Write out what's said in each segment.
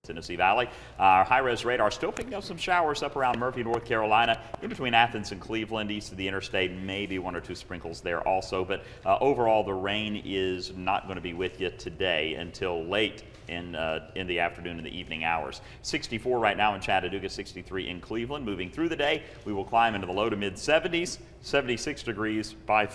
Tennessee Valley. Our high-res radar still picking up some showers up around Murphy, North Carolina, in between Athens and Cleveland, east of the interstate. Maybe one or two sprinkles there also, but overall the rain is not going to be with you today until late in the afternoon and the evening hours. 64 right now in Chattanooga, 63 in Cleveland. Moving through the day, we will climb into the low to mid 70s, 76 degrees by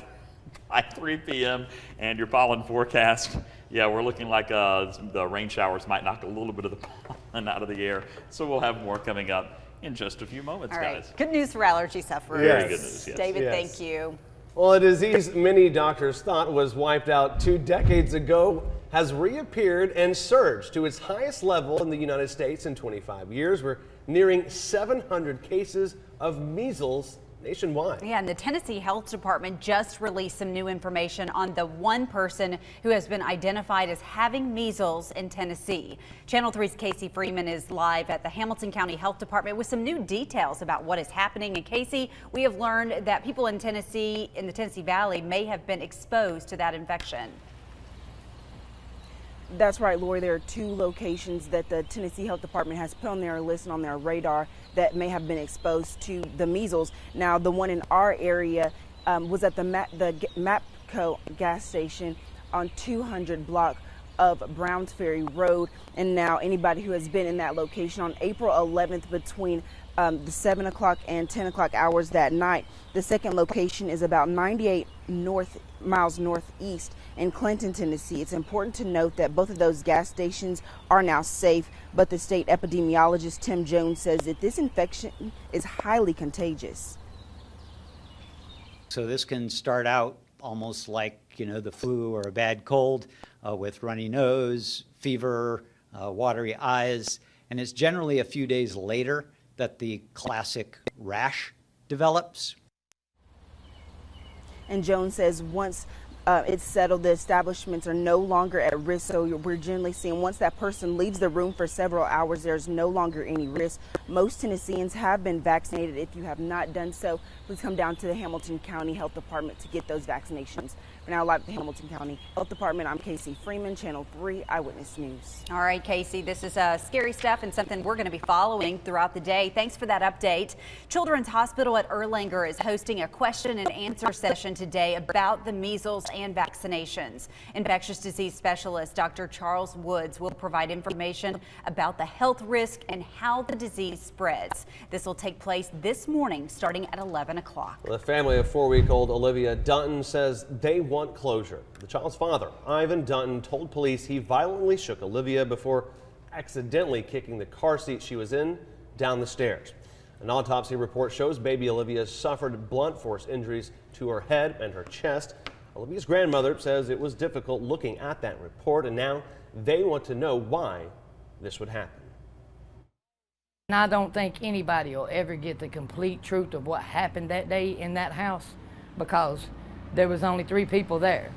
3 p.m. and your pollen forecast. Yeah, we're looking like the rain showers might knock a little bit of the pollen out of the air. So we'll have more coming up in just a few moments, All right. guys. Good news for allergy sufferers. Very good news, yes. David, Yes. thank you. Well, a disease many doctors thought was wiped out 2 decades ago has reappeared and surged to its highest level in the United States in 25 years. We're nearing 700 cases of measles nationwide. Yeah, and the Tennessee Health Department just released some new information on the one person who has been identified as having measles in Tennessee. Channel 3's Casey Freeman is live at the Hamilton County Health Department with some new details about what is happening. And Casey, we have learned that people in Tennessee, in the Tennessee Valley, may have been exposed to that infection. That's right, Lori. There are 2 locations that the Tennessee Health Department has put on their list and on their radar that may have been exposed to the measles. Now, the one in our area was at the MAPCO gas station on 200 block of Browns Ferry Road. And now anybody who has been in that location on April 11th between the 7 o'clock and 10 o'clock hours that night. The second location is about 98 miles northeast in Clinton, Tennessee. It's important to note that both of those gas stations are now safe, but the state epidemiologist Tim Jones says that this infection is highly contagious. So this can start out almost like, the flu or a bad cold with runny nose, fever, watery eyes, and it's generally a few days later that the classic rash develops. And Jones says once it's settled, the establishments are no longer at risk. So we're generally seeing once that person leaves the room for several hours, there's no longer any risk. Most Tennesseans have been vaccinated. If you have not done so, please come down to the Hamilton County Health Department to get those vaccinations. For now, live at the Hamilton County Health Department, I'm Casey Freeman, Channel 3 Eyewitness News. All right, Casey, this is scary stuff and something we're going to be following throughout the day. Thanks for that update. Children's Hospital at Erlanger is hosting a question and answer session today about the measles and vaccinations. Infectious disease specialist Dr. Charles Woods will provide information about the health risk and how the disease spreads. This will take place this morning starting at 11 o'clock. The family of 4-week-old Olivia Dutton says they want closure. The child's father, Ivan Dutton, told police he violently shook Olivia before accidentally kicking the car seat she was in down the stairs. An autopsy report shows baby Olivia suffered blunt force injuries to her head and her chest. Olivia's grandmother says it was difficult looking at that report, and now they want to know why this would happen. And I don't think anybody will ever get the complete truth of what happened that day in that house because there was only 3 people there.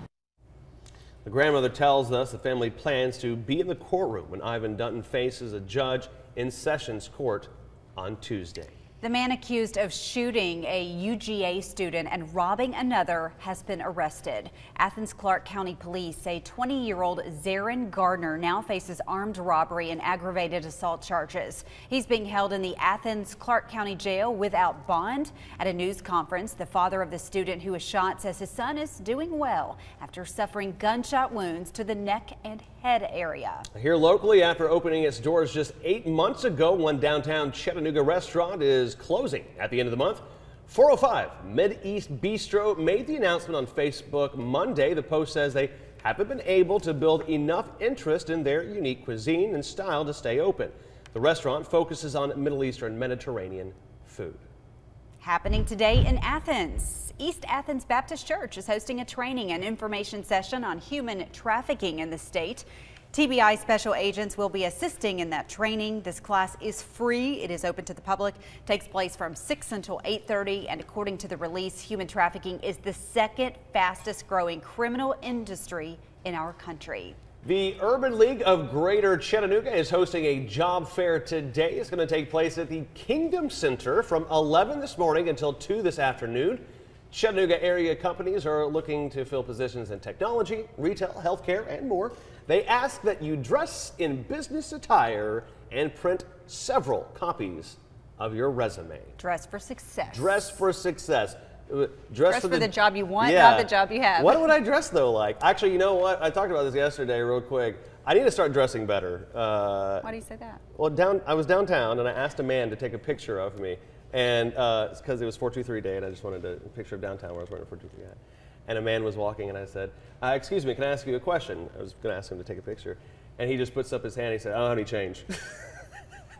The grandmother tells us the family plans to be in the courtroom when Ivan Dutton faces a judge in Sessions Court on Tuesday. The man accused of shooting a UGA student and robbing another has been arrested. Athens-Clarke County Police say 20-year-old Zarin Gardner now faces armed robbery and aggravated assault charges. He's being held in the Athens-Clarke County Jail without bond. At a news conference, the father of the student who was shot says his son is doing well after suffering gunshot wounds to the neck and head area. Here locally, after opening its doors just 8 months ago, one downtown Chattanooga restaurant is closing at the end of the month. 405 Mid-East Bistro made the announcement on Facebook Monday. The Post says they haven't been able to build enough interest in their unique cuisine and style to stay open. The restaurant focuses on Middle Eastern Mediterranean food. Happening today in Athens. East Athens Baptist Church is hosting a training and information session on human trafficking in the state. TBI special agents will be assisting in that training. This class is free. It is open to the public. Takes place from 6 until 8:30. And according to the release, human trafficking is the second fastest growing criminal industry in our country. The Urban League of Greater Chattanooga is hosting a job fair today. It's going to take place at the Kingdom Center from 11 this morning until 2 this afternoon. Chattanooga area companies are looking to fill positions in technology, retail, healthcare, and more. They ask that you dress in business attire and print several copies of your resume. Dress for success. Dress for success. Dress for the job you want, not the job you have. What would I dress though like? Actually, you know what? I talked about this yesterday real quick. I need to start dressing better. Why do you say that? Well, I was downtown and I asked a man to take a picture of me, and it's because it was 423 day, and I just wanted a picture of downtown where I was wearing a 423 hat. And a man was walking, and I said, "Excuse me, can I ask you a question?" I was going to ask him to take a picture, and he just puts up his hand. He said, "I don't have any change."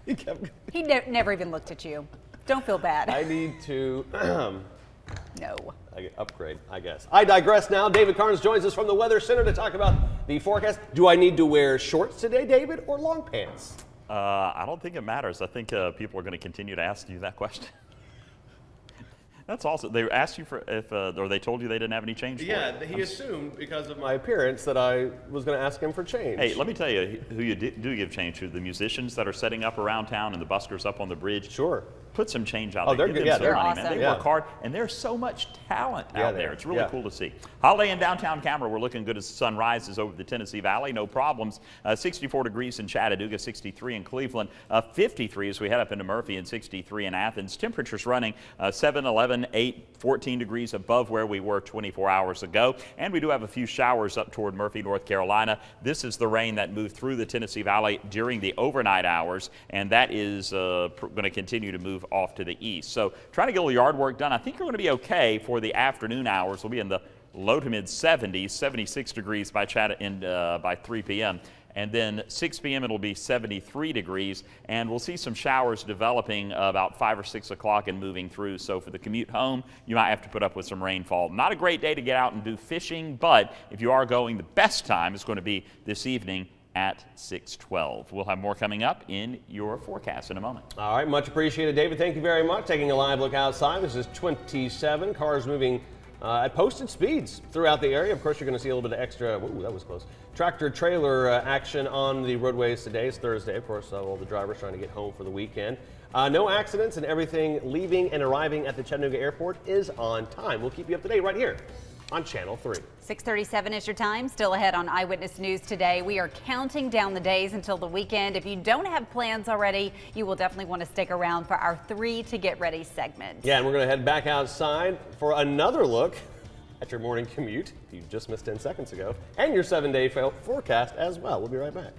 He kept going. He never even looked at you. Don't feel bad. I need to No. upgrade, I guess. I digress now. David Carnes joins us from the Weather Center to talk about the forecast. Do I need to wear shorts today, David, or long pants? I don't think it matters. I think people are going to continue to ask you that question. That's awesome. They asked you for if, or they told you they didn't have any change for you. Yeah, he assumed because of my appearance that I was going to ask him for change. Hey, let me tell you who you do give change to. The musicians that are setting up around town and the buskers up on the bridge. Sure. Put some change out Oh, there. they're Give good. them Yeah, some they're money, man. awesome. They Yeah. work hard, and there's so much talent Yeah, out they there. are. It's really Yeah. cool to see. Holiday in downtown Cameron, we're looking good as the sun rises over the Tennessee Valley. No problems. 64 degrees in Chattanooga, 63 in Cleveland, 53 as we head up into Murphy, and 63 in Athens. Temperatures running 7, 11, 8, 14 degrees above where we were 24 hours ago. And we do have a few showers up toward Murphy, North Carolina. This is the rain that moved through the Tennessee Valley during the overnight hours, and that is going to continue to move off to the east. So trying to get a little yard work done. I think we're going to be okay for the afternoon hours. We'll be in the low to mid 70s, 76 degrees by 3 p.m. And then 6 p.m. it'll be 73 degrees, and we'll see some showers developing about 5 or 6 o'clock and moving through. So for the commute home, you might have to put up with some rainfall. Not a great day to get out and do fishing, but if you are going, the best time is going to be this evening at 6:12. We'll have more coming up in your forecast in a moment. All right, much appreciated, David. Thank you very much. Taking a live look outside. This is 27 cars moving at posted speeds throughout the area. Of course, you're going to see a little bit of extra, ooh, that was close, tractor trailer action on the roadways today. It's Thursday, of course, all the drivers trying to get home for the weekend. No accidents, and everything leaving and arriving at the Chattanooga airport is on time. We'll keep you up to date right here on Channel 3. 6:37 is your time. Still ahead on Eyewitness News today. We are counting down the days until the weekend. If you don't have plans already, you will definitely want to stick around for our 3 to Get Ready segment. Yeah, and we're going to head back outside for another look at your morning commute you just missed 10 seconds ago, and your 7-day forecast as well. We'll be right back.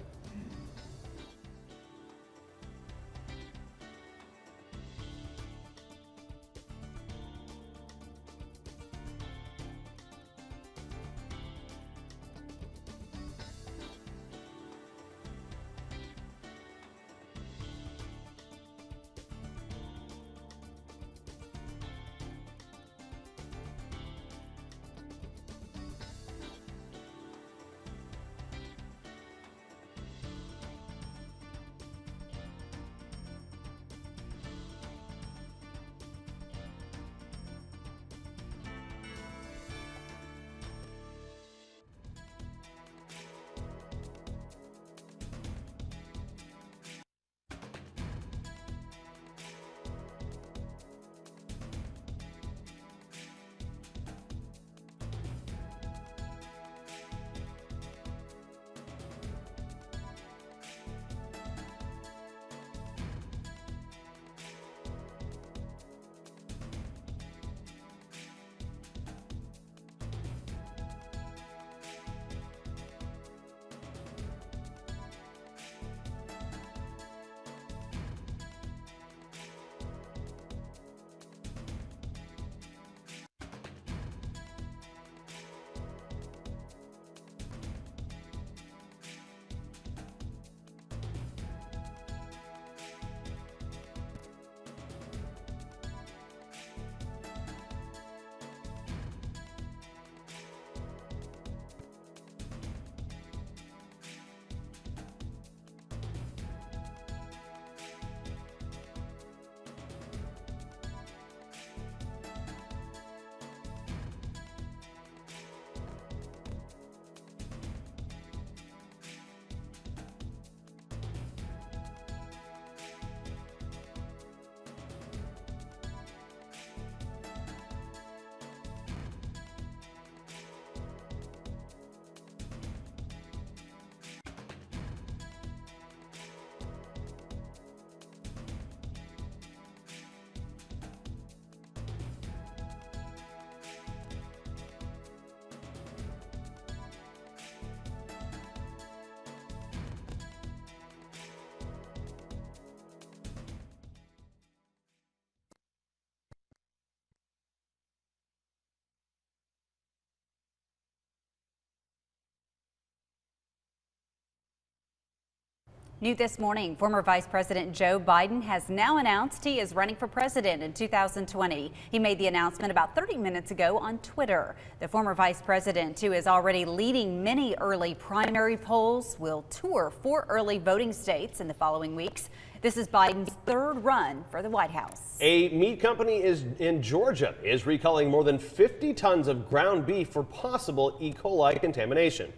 New this morning, former Vice President Joe Biden has now announced he is running for president in 2020. He made the announcement about 30 minutes ago on Twitter. The former vice president, who is already leading many early primary polls, will tour 4 early voting states in the following weeks. This is Biden's 3rd run for the White House. A meat company in Georgia is recalling more than 50 tons of ground beef for possible E. coli contamination.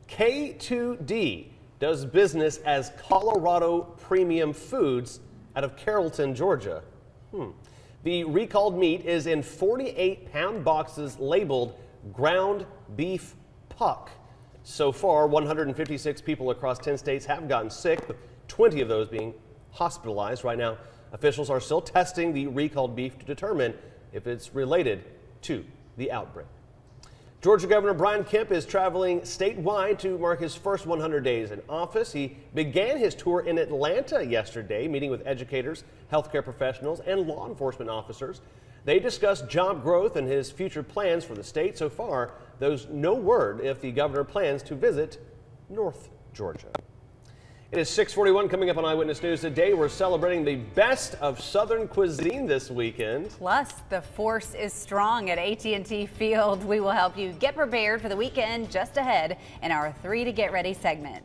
K2D does business as Colorado Premium Foods out of Carrollton, Georgia. The recalled meat is in 48-pound boxes labeled ground beef puck. So far, 156 people across 10 states have gotten sick, with 20 of those being hospitalized. Right now, officials are still testing the recalled beef to determine if it's related to the outbreak. Georgia Governor Brian Kemp is traveling statewide to mark his first 100 days in office. He began his tour in Atlanta yesterday, meeting with educators, healthcare professionals, and law enforcement officers. They discussed job growth and his future plans for the state. So far, there's no word if the governor plans to visit North Georgia. It is 6:41 coming up on Eyewitness News. Today we're celebrating the best of Southern cuisine this weekend. Plus, the force is strong at AT&T Field. We will help you get prepared for the weekend just ahead in our 3 to Get Ready segment.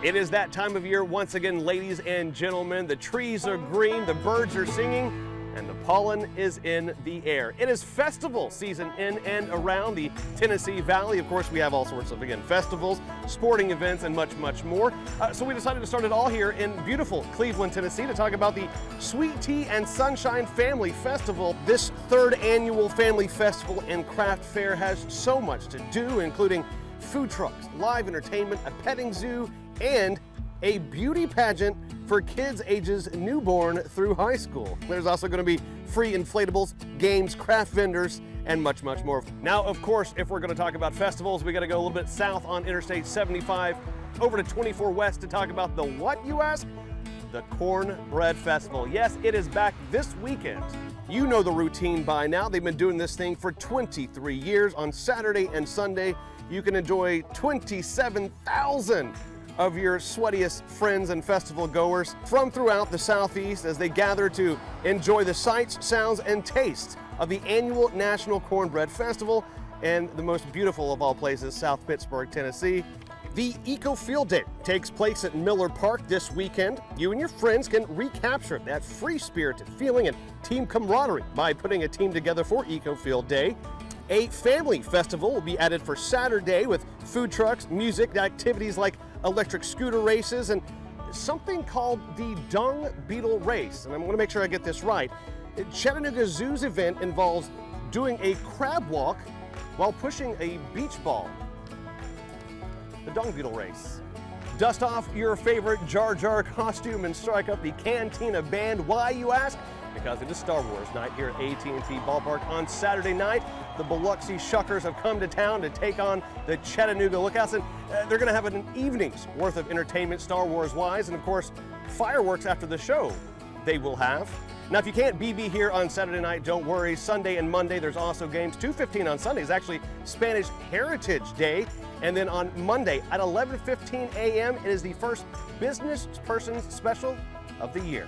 It is that time of year once again, ladies and gentlemen. The trees are green, the birds are singing, and the pollen is in the air. It is festival season in and around the Tennessee Valley. Of course, we have all sorts of, again, festivals, sporting events, and much, much more. So we decided to start it all here in beautiful Cleveland, Tennessee to talk about the Sweet Tea and Sunshine Family Festival. This 3rd annual family festival and craft fair has so much to do, including food trucks, live entertainment, a petting zoo, and a beauty pageant for kids ages newborn through high school. There's also going to be free inflatables, games, craft vendors, and much, much more. Now, of course, if we're going to talk about festivals, we got to go a little bit south on Interstate 75 over to 24 West to talk about the what, you ask? The Cornbread Festival. Yes, it is back this weekend. You know the routine by now. They've been doing this thing for 23 years. On Saturday and Sunday, you can enjoy 27,000 of your sweatiest friends and festival goers from throughout the Southeast as they gather to enjoy the sights, sounds, and tastes of the annual National Cornbread Festival and the most beautiful of all places, South Pittsburgh, Tennessee. The Eco Field Day takes place at Miller Park this weekend. You and your friends can recapture that free-spirited feeling and team camaraderie by putting a team together for Eco Field Day. A family festival will be added for Saturday with food trucks, music, activities like electric scooter races, and something called the Dung Beetle Race. And I'm going to make sure I get this right. Chattanooga Zoo's event involves doing a crab walk while pushing a beach ball. The Dung Beetle Race. Dust off your favorite Jar Jar costume and strike up the Cantina Band. Why, you ask? Because it is Star Wars night here at AT&T Ballpark on Saturday night. The Biloxi Shuckers have come to town to take on the Chattanooga Lookouts, and they're going to have an evening's worth of entertainment Star Wars-wise, and of course, fireworks after the show they will have. Now, if you can't be here on Saturday night, don't worry. Sunday and Monday, there's also games. 2:15 on Sunday is actually Spanish Heritage Day. And then on Monday at 11:15 a.m., it is the first Business Persons Special of the year.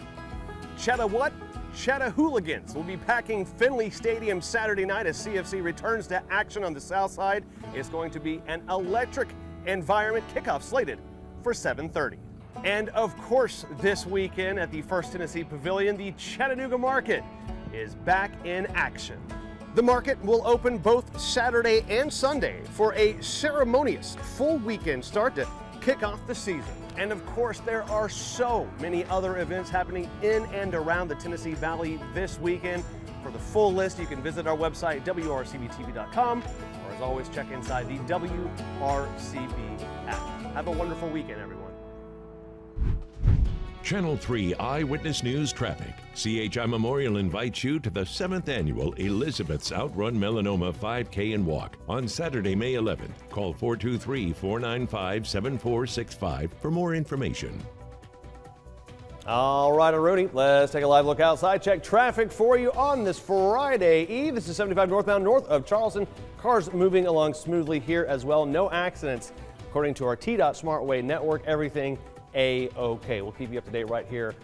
Chattahooligans will be packing Finley Stadium Saturday night as CFC returns to action on the south side. It's going to be an electric environment. Kickoff slated for 7:30. And of course, this weekend at the First Tennessee Pavilion, the Chattanooga Market is back in action. The market will open both Saturday and Sunday for a ceremonious full weekend start to kick off the season. And of course, there are so many other events happening in and around the Tennessee Valley this weekend. For the full list, you can visit our website, wrcbtv.com, or as always, check inside the WRCB app. Have a wonderful weekend, everyone. Channel 3 Eyewitness News Traffic. CHI Memorial invites you to the 7th Annual Elizabeth's Outrun Melanoma 5K and Walk on Saturday, May 11th. Call 423-495-7465 for more information. All right, Aruni, let's take a live look outside. Check traffic for you on this Friday Eve. This is 75 northbound north of Charleston. Cars moving along smoothly here as well. No accidents. According to our TDOT SmartWay network, everything A-OK. We'll keep you up to date right here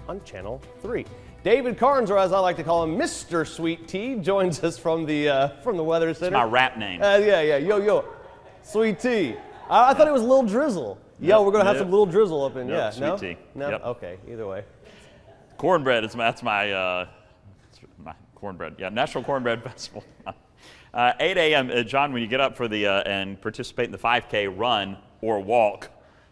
on Channel 3. David Carnes, or as I like to call him, Mr. Sweet Tea, joins us from the Weather Center. It's my rap name. Yo, Sweet Tea. I thought it was Lil Drizzle. Yo, we're gonna have some Lil Drizzle up in. Yep, yeah, Sweet Tea. No, Yep. Okay. Either way. Cornbread is that's my cornbread. Yeah, National Cornbread Festival. 8 a.m. John, when you get up for the and participate in the 5K run or walk.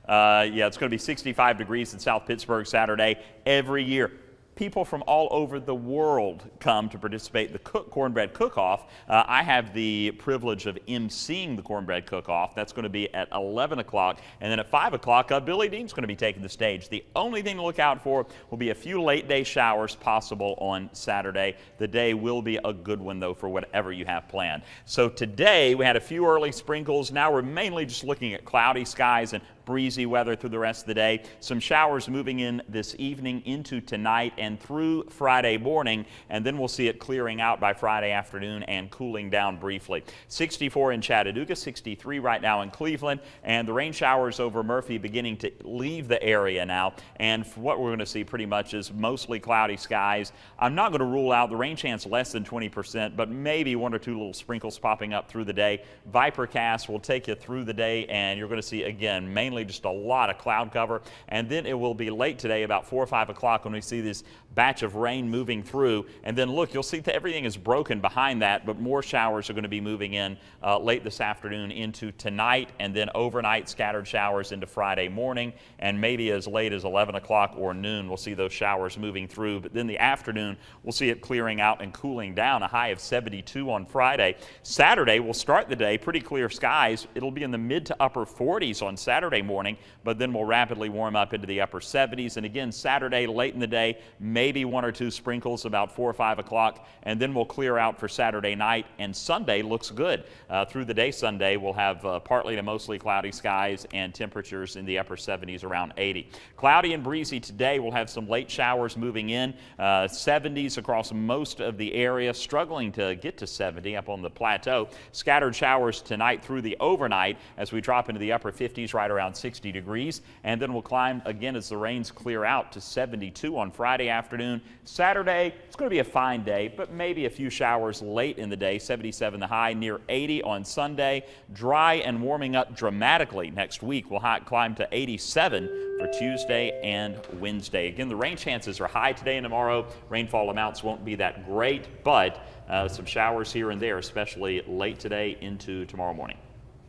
It's going to be 65 degrees in South Pittsburgh Saturday. Every year, people from all over the world come to participate in the Cornbread Cook-Off. I have the privilege of emceeing the Cornbread Cook-Off. That's going to be at 11 o'clock. And then at 5 o'clock, Billy Dean's going to be taking the stage. The only thing to look out for will be a few late-day showers possible on Saturday. The day will be a good one, though, for whatever you have planned. So today, we had a few early sprinkles. Now we're mainly just looking at cloudy skies and breezy weather through the rest of the day. Some showers moving in this evening into tonight and through Friday morning, and then we'll see it clearing out by Friday afternoon and cooling down briefly. 64 in Chattanooga, 63 right now in Cleveland, and the rain showers over Murphy beginning to leave the area now. And what we're going to see pretty much is mostly cloudy skies. I'm not going to rule out the rain chance less than 20%, but maybe one or two little sprinkles popping up through the day. Vipercast will take you through the day, and you're going to see, again, mainly just a lot of cloud cover. And then it will be late today, about 4 or 5 o'clock, when we see this batch of rain moving through. And then look, you'll see that everything is broken behind that, but more showers are going to be moving in late this afternoon into tonight, and then overnight scattered showers into Friday morning, and maybe as late as 11 o'clock or noon we'll see those showers moving through. But then the afternoon we'll see it clearing out and cooling down, a high of 72 on Friday. Saturday we'll start the day pretty clear skies. It'll be in the mid to upper 40s on Saturday morning, but then we'll rapidly warm up into the upper 70s. And again, Saturday late in the day, maybe 1 or 2 sprinkles about 4 or 5 o'clock, and then we'll clear out for Saturday night. And Sunday looks good. Through the day Sunday, we'll have partly to mostly cloudy skies and temperatures in the upper 70s around 80. Cloudy and breezy today. We'll have some late showers moving in. 70s across most of the area, struggling to get to 70 up on the plateau. Scattered showers tonight through the overnight as we drop into the upper 50s right around 60 degrees. And then we'll climb again as the rains clear out to 72 on Friday afternoon. Saturday, it's going to be a fine day, but maybe a few showers late in the day. 77 the high, near 80 on Sunday. Dry and warming up dramatically next week. We'll climb to 87 for Tuesday and Wednesday. Again, the rain chances are high today and tomorrow. Rainfall amounts won't be that great, but some showers here and there, especially late today into tomorrow morning.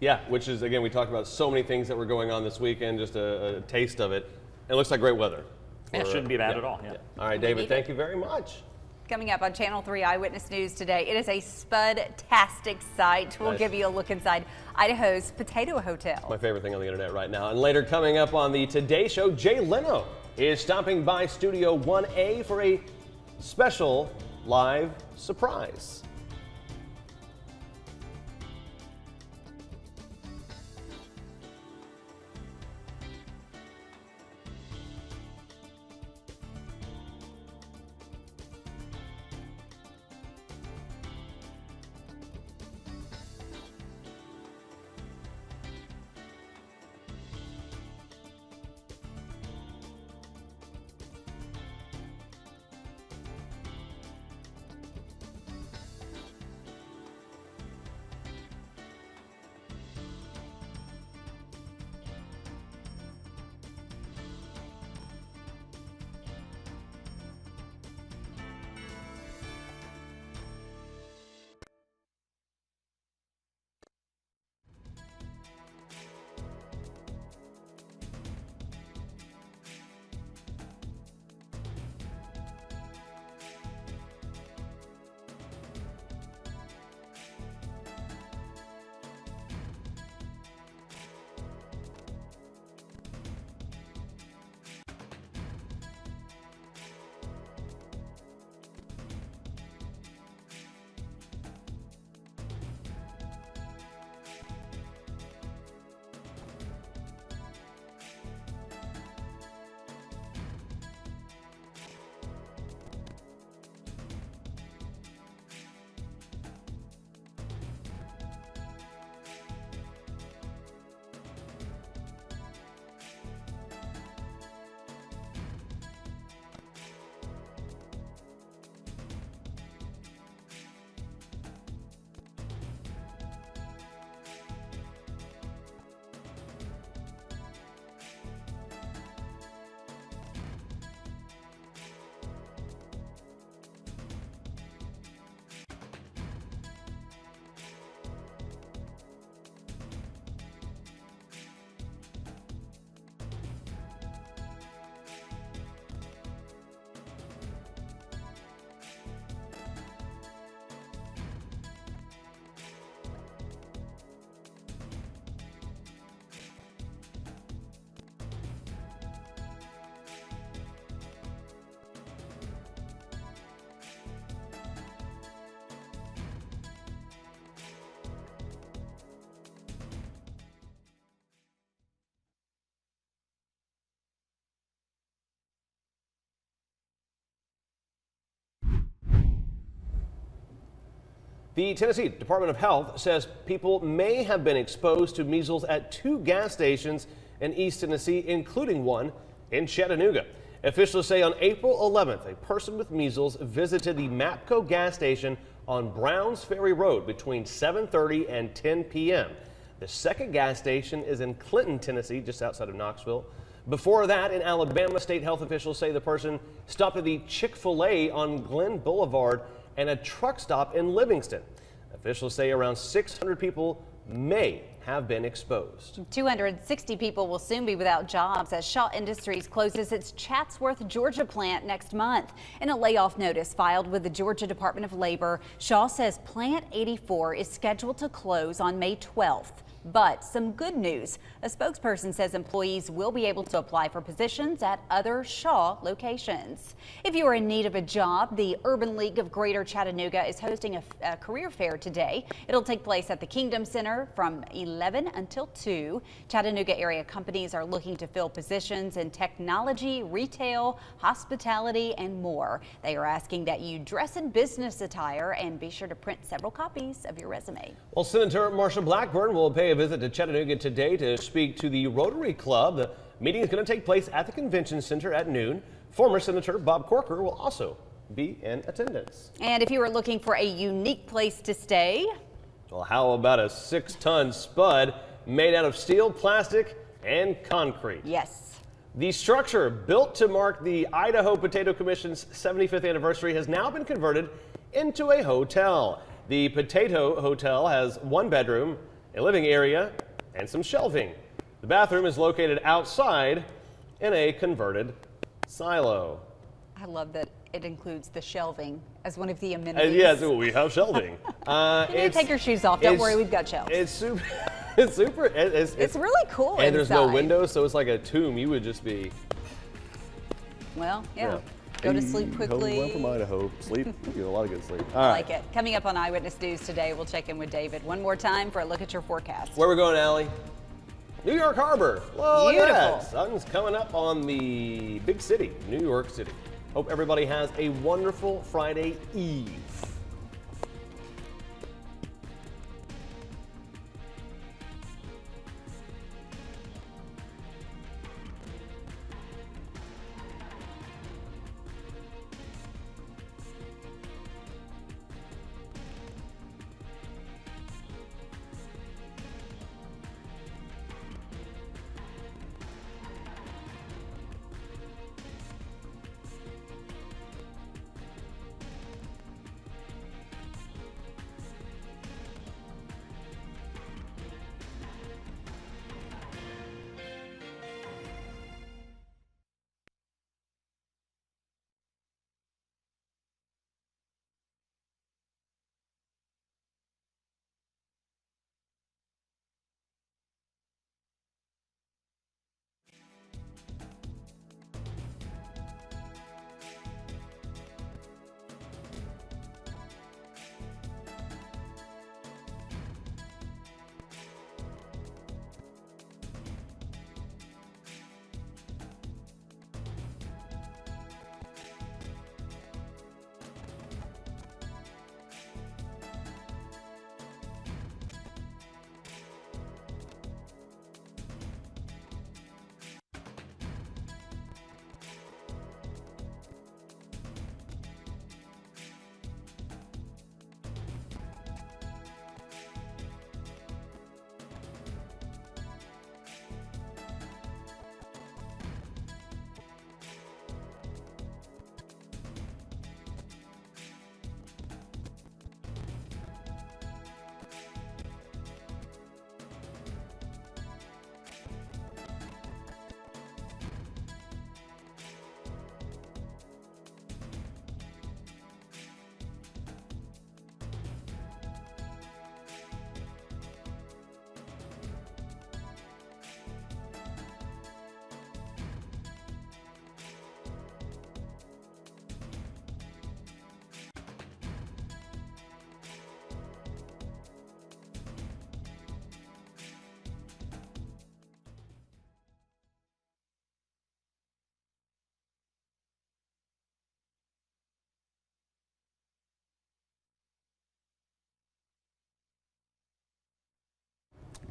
Yeah, which is, again, we talked about so many things that were going on this weekend, just a taste of it. It looks like great weather. It shouldn't be bad at all. Yeah. All right, David, thank you very much. Coming up on Channel 3 Eyewitness News today, it is a spud-tastic sight. We'll give you a look inside Idaho's Potato Hotel. My favorite thing on the internet right now. And later coming up on the Today Show, Jay Leno is stopping by Studio 1A for a special live surprise. The Tennessee Department of Health says people may have been exposed to measles at 2 gas stations in East Tennessee, including one in Chattanooga. Officials say on April 11th, a person with measles visited the Mapco gas station on Browns Ferry Road between 7:30 and 10 p.m. The second gas station is in Clinton, Tennessee, just outside of Knoxville. Before that, in Alabama, state health officials say the person stopped at the Chick-fil-A on Glen Boulevard and a truck stop in Livingston. Officials say around 600 people may have been exposed. 260 people will soon be without jobs as Shaw Industries closes its Chatsworth, Georgia plant next month. In a layoff notice filed with the Georgia Department of Labor, Shaw says Plant 84 is scheduled to close on May 12th. But some good news. A spokesperson says employees will be able to apply for positions at other Shaw locations. If you are in need of a job, the Urban League of Greater Chattanooga is hosting a career fair today. It'll take place at the Kingdom Center from 11 until 2. Chattanooga area companies are looking to fill positions in technology, retail, hospitality, and more. They are asking that you dress in business attire and be sure to print several copies of your resume. Well, Senator Marsha Blackburn will pay a visit to Chattanooga today to speak to the Rotary Club. The meeting is going to take place at the Convention Center at noon. Former Senator Bob Corker will also be in attendance. And if you are looking for a unique place to stay, well, how about a 6-ton spud made out of steel, plastic, and concrete? yes. The structure, built to mark the Idaho Potato Commission's 75th anniversary, has now been converted into a hotel. The Potato Hotel has 1 bedroom, a living area, and some shelving. The bathroom is located outside in a converted silo. I love that it includes the shelving as one of the amenities. Yes, we have shelving. You need to take your shoes off. Don't worry, we've got shelves. It's super. It's super. It's really cool. And there's no inside. windows, so it's like a tomb. You would just be. Well, yeah. Go to sleep quickly. Went from Idaho. Sleep. You get a lot of good sleep. I like it. Coming up on Eyewitness News today, we'll check in with David one more time for a look at your forecast. Where we going, Allie? New York Harbor. Look at that. Beautiful. Sun's coming up on the big city, New York City. Hope everybody has a wonderful Friday Eve.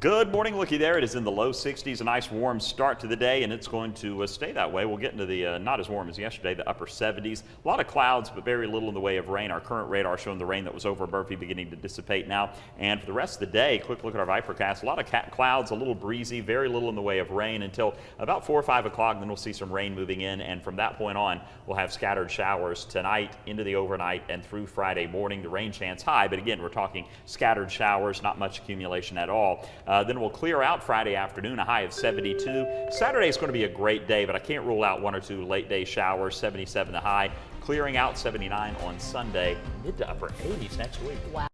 Good morning, looky there. It is in the low 60s, a nice warm start to the day, and it's going to stay that way. We'll get into the not as warm as yesterday, the upper 70s. A lot of clouds, but very little in the way of rain. Our current radar showing the rain that was over Murphy beginning to dissipate now. And for the rest of the day, quick look at our Vipercast. A lot of clouds, a little breezy, very little in the way of rain until about 4 or 5 o'clock. Then we'll see some rain moving in, and from that point on, we'll have scattered showers tonight into the overnight and through Friday morning. The rain chance high, but again, we're talking scattered showers, not much accumulation at all. Then we'll clear out Friday afternoon, a high of 72. Saturday is going to be a great day, but I can't rule out 1 or 2 late day showers. 77 the high, clearing out 79 on Sunday, mid to upper 80s next week. Wow.